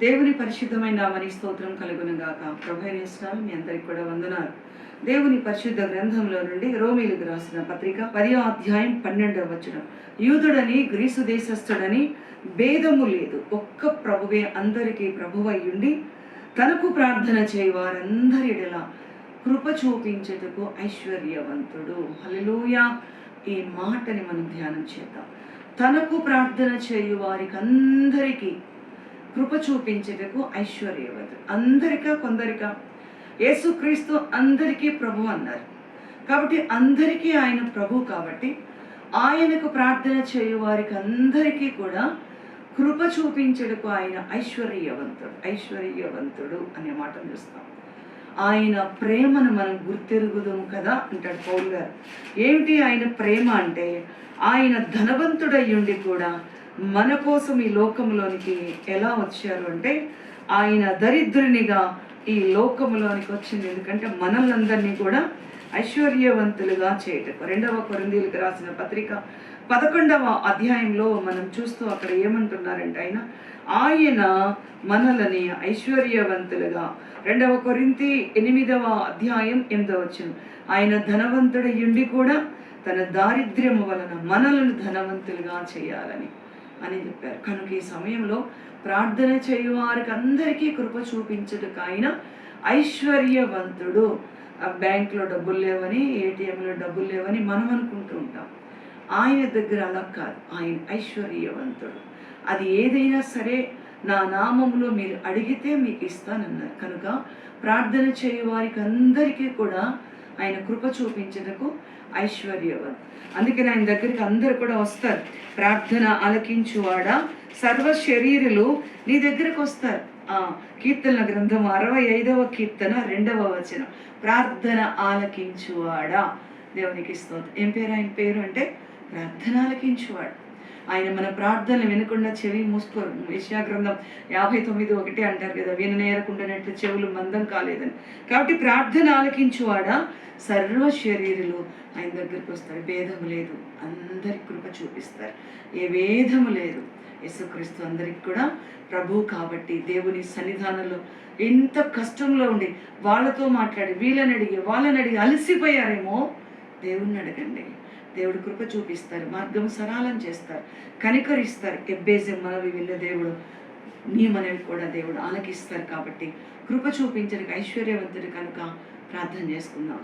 దేవుని పరిశుద్ధమైన నామానికి స్తోత్రం కలుగునుగాక. ప్రభువైన యేసు మీ అందరికి కూడా వందనాలు. దేవుని పరిశుద్ధ గ్రంథంలో నుండి రోమీయులకు రాసిన పత్రిక 10వ అధ్యాయం 12వ వచనం. యూదుడని గ్రీసు దేశస్థుడని భేదము లేదు, ఒక్క ప్రభువే అందరికీ ప్రభువయ్యుండి తనకు ప్రార్థన చేయవారందరి ఎడల కృప చూపించేటకు ఐశ్వర్యవంతుడు. హల్లెలూయా. ఈ మాటని మనం ధ్యానం చేద్దాం. తనకు ప్రార్థన చేయు వారికి అందరికీ కృప చూపించేటకు ఐశ్వర్యవంతుడు. అందరికా కొందరికా? యేసుక్రీస్తు అందరికీ ప్రభు అన్నారు కాబట్టి అందరికీ ఆయన ప్రభు కాబట్టి ఆయనకు ప్రార్థన చేయు వారికి అందరికీ కూడా కృప చూపించడకు ఆయన ఐశ్వర్యవంతుడు అనే మాట చూస్తాం. ఆయన ప్రేమను మనం గుర్తెరుగుదాము కదా అంటాడు పౌలు గారు. ఏమిటి ఆయన ప్రేమ అంటే, ఆయన ధనవంతుడయ్యుండి కూడా మన కోసం ఈ లోకంలోనికి ఎలా వచ్చారు అంటే, ఆయన దరిద్రునిగా ఈ లోకంలోనికి వచ్చింది. ఎందుకంటే మనల్నందరినీ కూడా ఐశ్వర్యవంతులుగా చేయటకు. 2వ కొరింథీయులకు రాసిన పత్రిక 11వ అధ్యాయంలో మనం చూస్తూ అక్కడ ఏమంటున్నారంటే, ఆయన మనలని ఐశ్వర్యవంతులుగా, 2వ కొరింథీ 8వ అధ్యాయం 8వ వచనం, ఆయన ధనవంతుడయ్యుండి కూడా తన దారిద్ర్యము వలన మనలను ధనవంతులుగా చేయాలని అని చెప్పారు. కనుక ఈ సమయంలో ప్రార్థన చేయువారికి అందరికీ కృప చూపించటకు ఆయన ఐశ్వర్యవంతుడు. బ్యాంకులో డబ్బులు లేవని, ఏటీఎంలో డబ్బులు లేవని మనం అనుకుంటూ ఉంటాం. ఆయన దగ్గర అలా కాదు, ఆయన ఐశ్వర్యవంతుడు. అది ఏదైనా సరే నా నామములో మీరు అడిగితే మీకు ఇస్తానన్నారు. కనుక ప్రార్థన చేయు వారికి అందరికీ కూడా ఆయన కృప చూపించటకు ఐశ్వర్యవంతుడు. అందుకని ఆయన దగ్గరికి అందరు కూడా వస్తారు. ప్రార్థన ఆలకించువాడా సర్వ శరీరులు నీ దగ్గరకు వస్తారు. కీర్తనల గ్రంథం 65వ కీర్తన 2వ వచనం, ప్రార్థన ఆలకించువాడా. దేవునికి స్తోత్రం. ఏం పేరు ఆయన పేరు అంటే ప్రార్థన ఆలకించువాడు. ఆయన మన ప్రార్థనలు వినకుండా చెవి మూసుకోరు. యెషయా గ్రంథం 59:1 అంటారు కదా, విననేరకుండానట్లు చెవులు మందం కాలేదని. కాబట్టి ప్రార్థన ఆలకించువాడా సర్వ శరీరులు ఆయన దగ్గరికి వస్తారు. భేదము లేదు, అందరికి కృప చూపిస్తారు. ఏ భేదము లేదు. యేసుక్రీస్తు అందరికి కూడా ప్రభు కాబట్టి దేవుని సన్నిధానంలో ఎంత కష్టంలో ఉండి వాళ్ళతో మాట్లాడి వాళ్ళని అడిగి అలసిపోయారేమో, దేవుణ్ణి అడగండి. దేవుడు కృప చూపిస్తారు, మార్గం సరళం చేస్తారు, కనికరిస్తారు. ఎబ్బేజే మనవి విన్న దేవుడు నీ మనవి కూడా దేవుడు ఆలకిస్తారు. కాబట్టి కృప చూపించడానికి ఐశ్వర్యవంతుడు కనుక ప్రార్థన చేసుకుందాం.